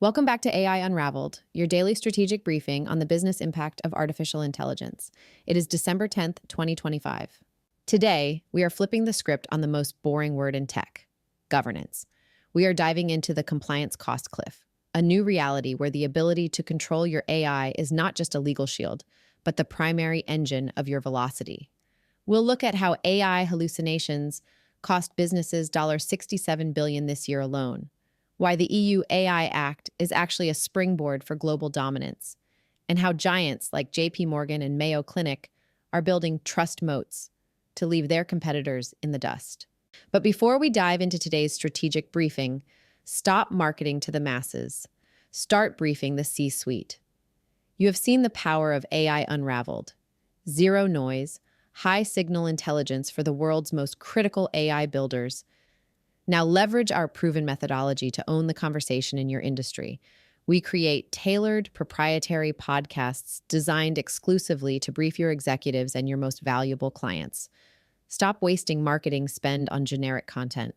Welcome back to AI Unraveled, your daily strategic briefing on the business impact of artificial intelligence. It is December 10th, 2025. Today, we are flipping the script on the most boring word in tech, governance. We are diving into the compliance cost cliff, a new reality where the ability to control your AI is not just a legal shield, but the primary engine of your velocity. We'll look at how AI hallucinations cost businesses $67 billion this year alone, why the EU AI Act is actually a springboard for global dominance, and how giants like JPMorgan and Mayo Clinic are building Trust Moats to leave their competitors in the dust. But before we dive into today's strategic briefing, stop marketing to the masses. Start briefing the C-suite. You have seen the power of AI Unraveled. Zero noise, high signal intelligence for the world's most critical AI builders. Now leverage our proven methodology to own the conversation in your industry. We create tailored, proprietary podcasts designed exclusively to brief your executives and your most valuable clients. Stop wasting marketing spend on generic content.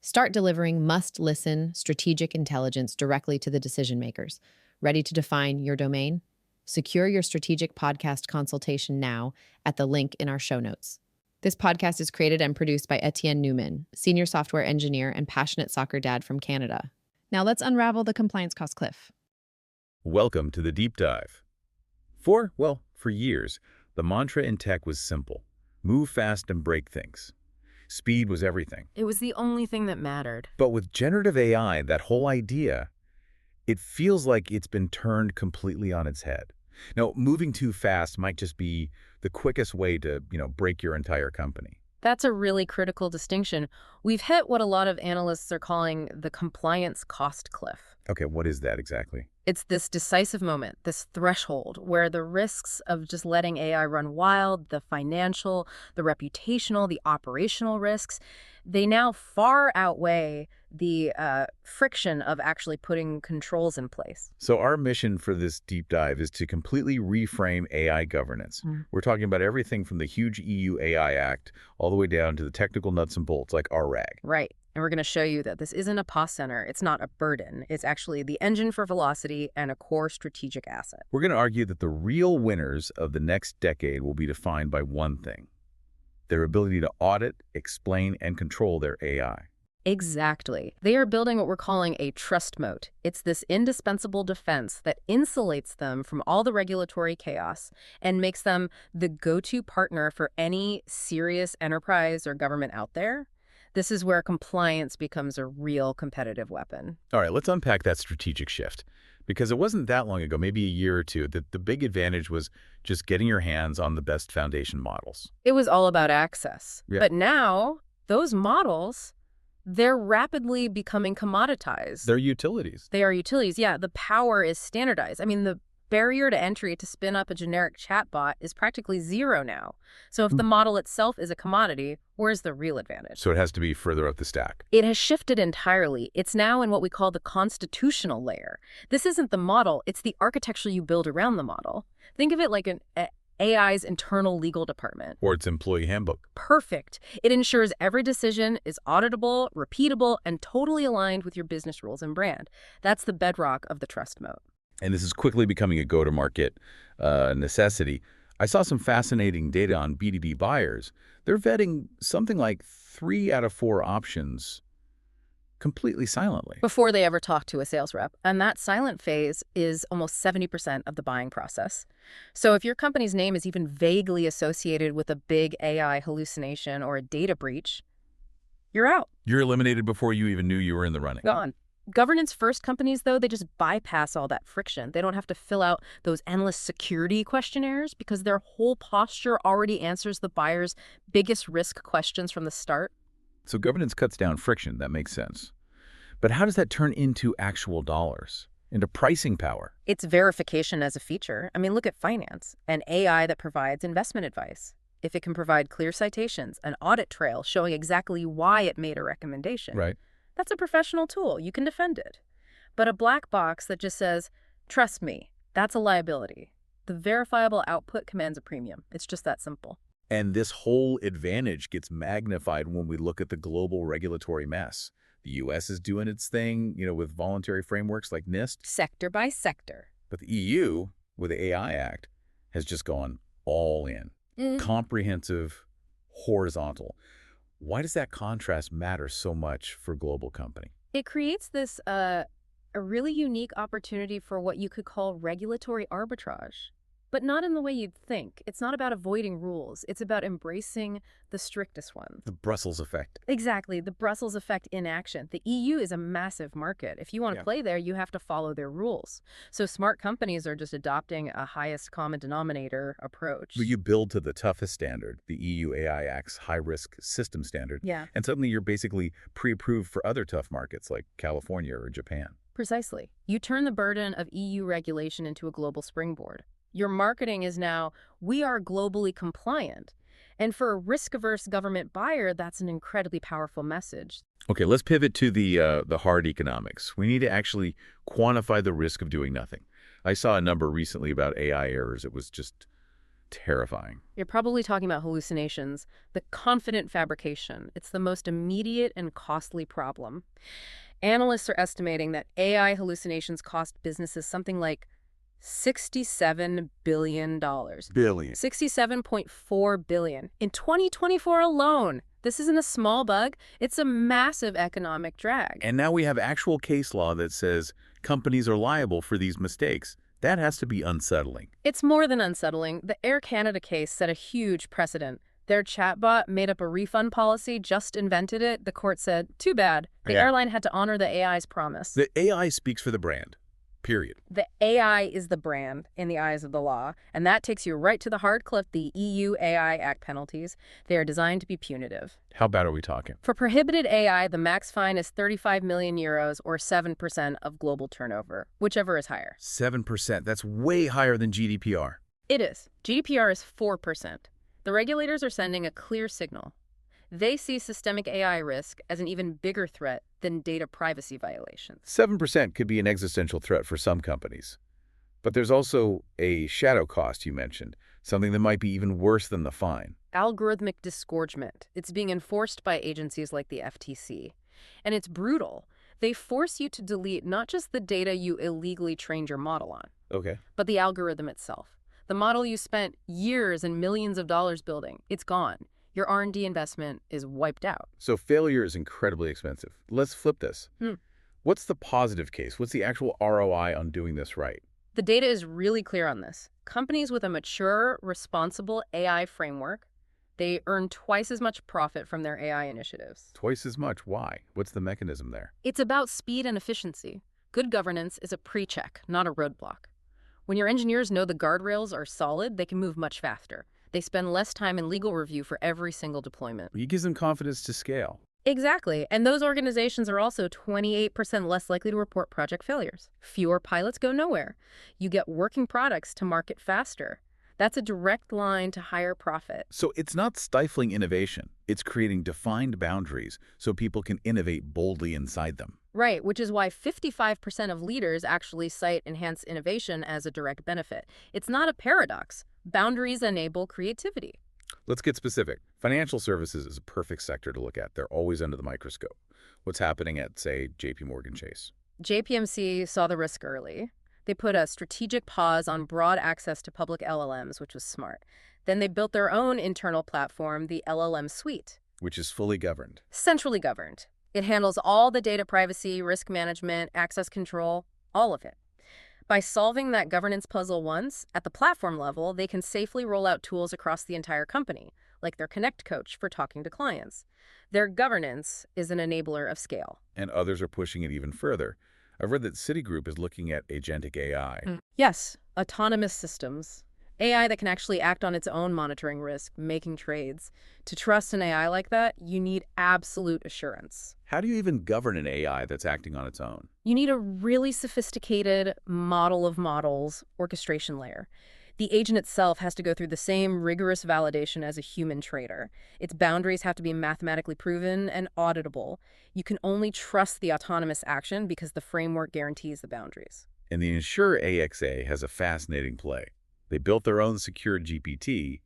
Start delivering must-listen strategic intelligence directly to the decision makers. Ready to define your domain? Secure your strategic podcast consultation now at the link in our show notes. This podcast is created and produced by Etienne Newman, senior software engineer and passionate soccer dad from Canada. Now let's unravel the compliance cost cliff. Welcome to the deep dive. For years, the mantra in tech was simple. Move fast and break things. Speed was everything. It was the only thing that mattered. But with generative AI, that whole idea, it feels like it's been turned completely on its head. Now, moving too fast might just be the quickest way to, break your entire company. That's a really critical distinction. We've hit what a lot of analysts are calling the compliance cost cliff. Okay, what is that exactly? It's this decisive moment, this threshold, where the risks of just letting AI run wild, the financial, the reputational, the operational risks, they now far outweigh the friction of actually putting controls in place. So our mission for this deep dive is to completely reframe AI governance. We're talking about everything from the huge EU AI Act all the way down to the technical nuts and bolts like our RAG. Right. And we're going to show you that this isn't a cost center. It's not a burden. It's actually the engine for velocity and a core strategic asset. We're going to argue that the real winners of the next decade will be defined by one thing: their ability to audit, explain, and control their AI. Exactly. They are building what we're calling a trust moat. It's this indispensable defense that insulates them from all the regulatory chaos and makes them the go-to partner for any serious enterprise or government out there. This is where compliance becomes a real competitive weapon. All right, let's unpack that strategic shift. Because it wasn't that long ago, maybe a year or two, that the big advantage was just getting your hands on the best foundation models. It was all about access. Yeah. But now, those models, they're rapidly becoming commoditized. They're utilities. They are utilities, yeah. The power is standardized. I mean, the barrier to entry to spin up a generic chatbot is practically zero now. So if the model itself is a commodity, where's the real advantage? So it has to be further up the stack. It has shifted entirely. It's now in what we call the constitutional layer. This isn't the model, it's the architecture you build around the model. Think of it like an AI's internal legal department. Or its employee handbook. Perfect. It ensures every decision is auditable, repeatable, and totally aligned with your business rules and brand. That's the bedrock of the trust moat. And this is quickly becoming a go-to-market necessity. I saw some fascinating data on B2B buyers. They're vetting something like 3 out of 4 options completely silently. Before they ever talk to a sales rep. And that silent phase is almost 70% of the buying process. So if your company's name is even vaguely associated with a big AI hallucination or a data breach, you're out. You're eliminated before you even knew you were in the running. Gone. Governance-first companies, though, they just bypass all that friction. They don't have to fill out those endless security questionnaires because their whole posture already answers the buyer's biggest risk questions from the start. So governance cuts down friction. That makes sense. But how does that turn into actual dollars, into pricing power? It's verification as a feature. I mean, look at finance, an AI that provides investment advice. If it can provide clear citations, an audit trail showing exactly why it made a recommendation. Right. That's a professional tool. You can defend it. But a black box that just says, trust me, that's a liability. The verifiable output commands a premium. It's just that simple. And this whole advantage gets magnified when we look at the global regulatory mess. The U.S. is doing its thing, with voluntary frameworks like NIST. Sector by sector. But the EU, with the AI Act, has just gone all in. Comprehensive, horizontal. Why does that contrast matter so much for a global company? It creates this a really unique opportunity for what you could call regulatory arbitrage. But not in the way you'd think. It's not about avoiding rules. It's about embracing the strictest ones. The Brussels effect. Exactly, the Brussels effect in action. The EU is a massive market. If you want to play there, you have to follow their rules. So smart companies are just adopting a highest common denominator approach. But you build to the toughest standard, the EU AI Act's high-risk system standard, and suddenly you're basically pre-approved for other tough markets like California or Japan. Precisely. You turn the burden of EU regulation into a global springboard. Your marketing is now, we are globally compliant. And for a risk-averse government buyer, that's an incredibly powerful message. Okay, let's pivot to the hard economics. We need to actually quantify the risk of doing nothing. I saw a number recently about AI errors. It was just terrifying. You're probably talking about hallucinations, the confident fabrication. It's the most immediate and costly problem. Analysts are estimating that AI hallucinations cost businesses something like $67 billion. Billion. $67.4 billion. In 2024 alone. This isn't a small bug. It's a massive economic drag. And now we have actual case law that says companies are liable for these mistakes. That has to be unsettling. It's more than unsettling. The Air Canada case set a huge precedent. Their chatbot made up a refund policy, just invented it. The court said, too bad. The airline had to honor the AI's promise. The AI speaks for the brand. Period. The AI is the brand in the eyes of the law, and that takes you right to the hard cliff, the EU AI Act penalties. They are designed to be punitive. How bad are we talking? For prohibited AI, the max fine is 35 million euros or 7% of global turnover, whichever is higher. 7%. That's way higher than GDPR. It is. GDPR is 4%. The regulators are sending a clear signal. They see systemic AI risk as an even bigger threat than data privacy violations. 7% could be an existential threat for some companies. But there's also a shadow cost you mentioned, something that might be even worse than the fine. Algorithmic disgorgement. It's being enforced by agencies like the FTC. And it's brutal. They force you to delete not just the data you illegally trained your model on, but the algorithm itself. The model you spent years and millions of dollars building, it's gone. Your R&D investment is wiped out. So failure is incredibly expensive. Let's flip this. What's the positive case? What's the actual ROI on doing this right? The data is really clear on this. Companies with a mature, responsible AI framework, they earn twice as much profit from their AI initiatives. Twice as much? Why? What's the mechanism there? It's about speed and efficiency. Good governance is a pre-check, not a roadblock. When your engineers know the guardrails are solid, they can move much faster. They spend less time in legal review for every single deployment. It gives them confidence to scale. Exactly. And those organizations are also 28% less likely to report project failures. Fewer pilots go nowhere. You get working products to market faster. That's a direct line to higher profit. So it's not stifling innovation. It's creating defined boundaries so people can innovate boldly inside them. Right, which is why 55% of leaders actually cite enhanced innovation as a direct benefit. It's not a paradox. Boundaries enable creativity. Let's get specific. Financial services is a perfect sector to look at. They're always under the microscope. What's happening at, say, JPMorgan Chase? JPMC saw the risk early. They put a strategic pause on broad access to public LLMs, which was smart. Then they built their own internal platform, the LLM Suite. Which is fully governed. Centrally governed. It handles all the data privacy, risk management, access control, all of it. By solving that governance puzzle once, at the platform level, they can safely roll out tools across the entire company, like their Connect coach for talking to clients. Their governance is an enabler of scale. And others are pushing it even further. I've read that Citigroup is looking at agentic AI. Yes, autonomous systems. AI that can actually act on its own, monitoring risk, making trades. To trust an AI like that, you need absolute assurance. How do you even govern an AI that's acting on its own? You need a really sophisticated model of models orchestration layer. The agent itself has to go through the same rigorous validation as a human trader. Its boundaries have to be mathematically proven and auditable. You can only trust the autonomous action because the framework guarantees the boundaries. And the Ensure AXA has a fascinating play. They built their own secure GPT,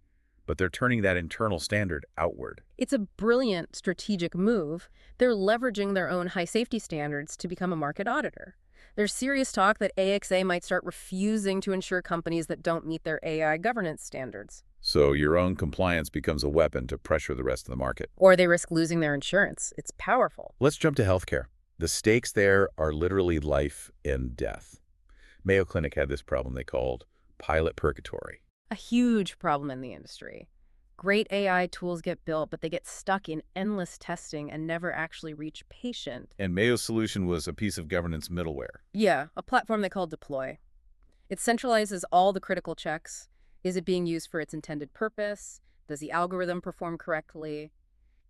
but they're turning that internal standard outward. It's a brilliant strategic move. They're leveraging their own high safety standards to become a market auditor. There's serious talk that AXA might start refusing to insure companies that don't meet their AI governance standards. So your own compliance becomes a weapon to pressure the rest of the market. Or they risk losing their insurance. It's powerful. Let's jump to healthcare. The stakes there are literally life and death. Mayo Clinic had this problem they called pilot purgatory. A huge problem in the industry. Great AI tools get built, but they get stuck in endless testing and never actually reach patient. And Mayo's solution was a piece of governance middleware. Yeah, a platform they call Deploy. It centralizes all the critical checks. Is it being used for its intended purpose? Does the algorithm perform correctly?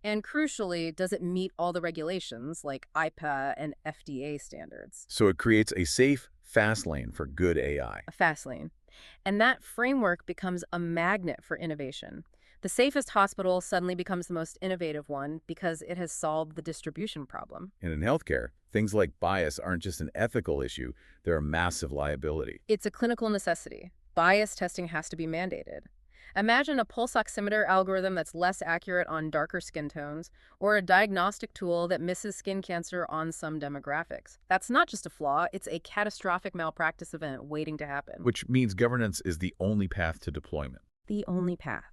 And crucially, does it meet all the regulations like IPA and FDA standards? So it creates a safe, fast lane for good AI. A fast lane. And that framework becomes a magnet for innovation. The safest hospital suddenly becomes the most innovative one because it has solved the distribution problem. And in healthcare, things like bias aren't just an ethical issue, they're a massive liability. It's a clinical necessity. Bias testing has to be mandated. Imagine a pulse oximeter algorithm that's less accurate on darker skin tones, or a diagnostic tool that misses skin cancer on some demographics. That's not just a flaw, it's a catastrophic malpractice event waiting to happen. Which means governance is the only path to deployment. The only path.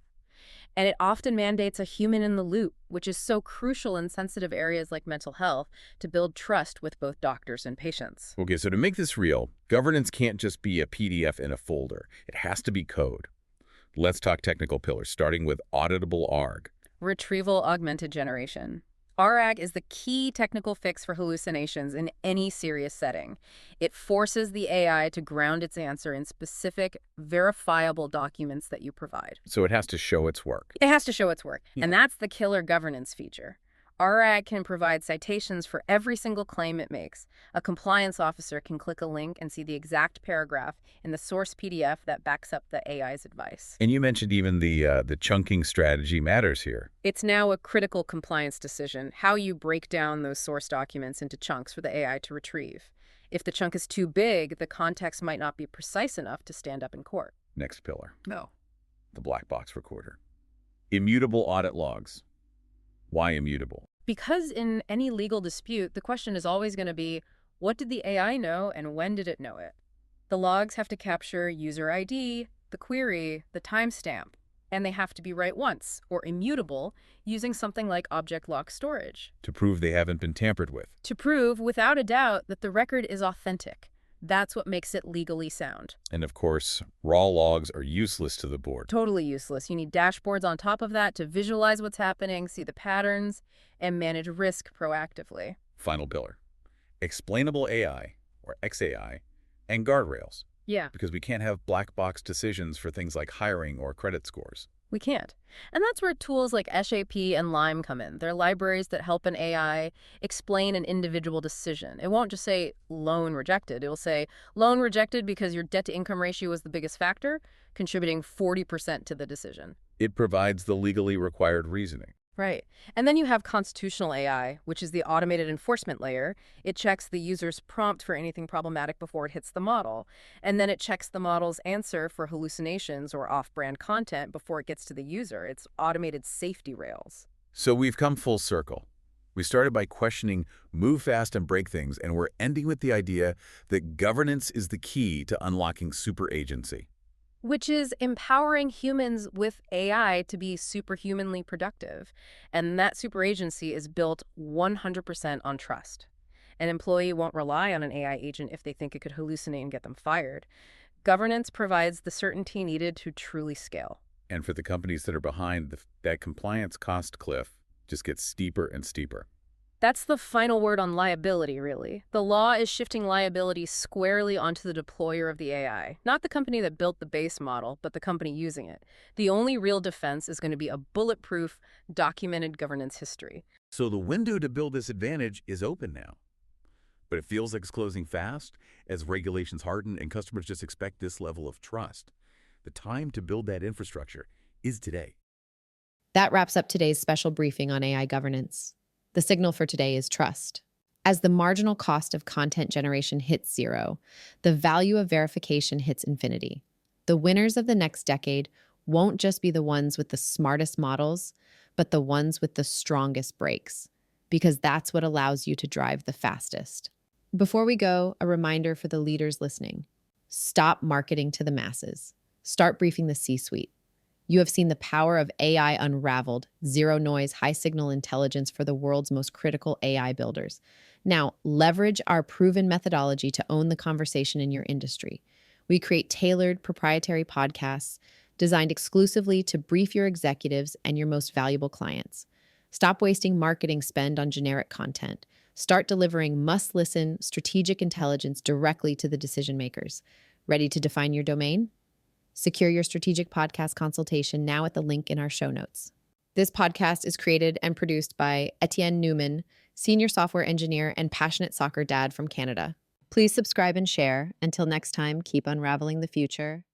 And it often mandates a human in the loop, which is so crucial in sensitive areas like mental health to build trust with both doctors and patients. Okay, so to make this real, governance can't just be a PDF in a folder. It has to be code. Let's talk technical pillars, starting with auditable ARG. Retrieval augmented generation. RAG is the key technical fix for hallucinations in any serious setting. It forces the AI to ground its answer in specific, verifiable documents that you provide. So it has to show its work. It has to show its work, and that's the killer governance feature. RAG can provide citations for every single claim it makes. A compliance officer can click a link and see the exact paragraph in the source PDF that backs up the AI's advice. And you mentioned even the chunking strategy matters here. It's now a critical compliance decision, how you break down those source documents into chunks for the AI to retrieve. If the chunk is too big, the context might not be precise enough to stand up in court. Next pillar. No. The black box recorder. Immutable audit logs. Why immutable? Because in any legal dispute, the question is always going to be, what did the AI know and when did it know it? The logs have to capture user ID, the query, the timestamp, and they have to be right once, or immutable, using something like object lock storage. To prove they haven't been tampered with. To prove, without a doubt, that the record is authentic. That's what makes it legally sound. And of course, raw logs are useless to the board. Totally useless. You need dashboards on top of that to visualize what's happening, see the patterns, and manage risk proactively. Final pillar. Explainable AI, or XAI, and guardrails. Yeah. Because we can't have black box decisions for things like hiring or credit scores. We can't. And that's where tools like SAP and Lime come in. They're libraries that help an AI explain an individual decision. It won't just say loan rejected. It will say loan rejected because your debt-to-income ratio was the biggest factor, contributing 40% to the decision. It provides the legally required reasoning. Right. And then you have constitutional AI, which is the automated enforcement layer. It checks the user's prompt for anything problematic before it hits the model. And then it checks the model's answer for hallucinations or off-brand content before it gets to the user. It's automated safety rails. So we've come full circle. We started by questioning move fast and break things, and we're ending with the idea that governance is the key to unlocking super agency. Which is empowering humans with AI to be superhumanly productive. And that super agency is built 100% on trust. An employee won't rely on an AI agent if they think it could hallucinate and get them fired. Governance provides the certainty needed to truly scale. And for the companies that are behind, that compliance cost cliff just gets steeper and steeper. That's the final word on liability, really. The law is shifting liability squarely onto the deployer of the AI. Not the company that built the base model, but the company using it. The only real defense is going to be a bulletproof, documented governance history. So the window to build this advantage is open now. But it feels like it's closing fast as regulations harden and customers just expect this level of trust. The time to build that infrastructure is today. That wraps up today's special briefing on AI governance. The signal for today is trust. As the marginal cost of content generation hits zero, the value of verification hits infinity. The winners of the next decade won't just be the ones with the smartest models, but the ones with the strongest brakes, because that's what allows you to drive the fastest. Before we go, a reminder for the leaders listening. Stop marketing to the masses. Start briefing the C-suite. You have seen the power of AI Unraveled, zero noise, high signal intelligence for the world's most critical AI builders. Now, leverage our proven methodology to own the conversation in your industry. We create tailored proprietary podcasts designed exclusively to brief your executives and your most valuable clients. Stop wasting marketing spend on generic content. Start delivering must-listen strategic intelligence directly to the decision makers. Ready to define your domain? Secure your strategic podcast consultation now at the link in our show notes. This podcast is created and produced by Etienne Newman, senior software engineer and passionate soccer dad from Canada. Please subscribe and share. Until next time, keep unraveling the future.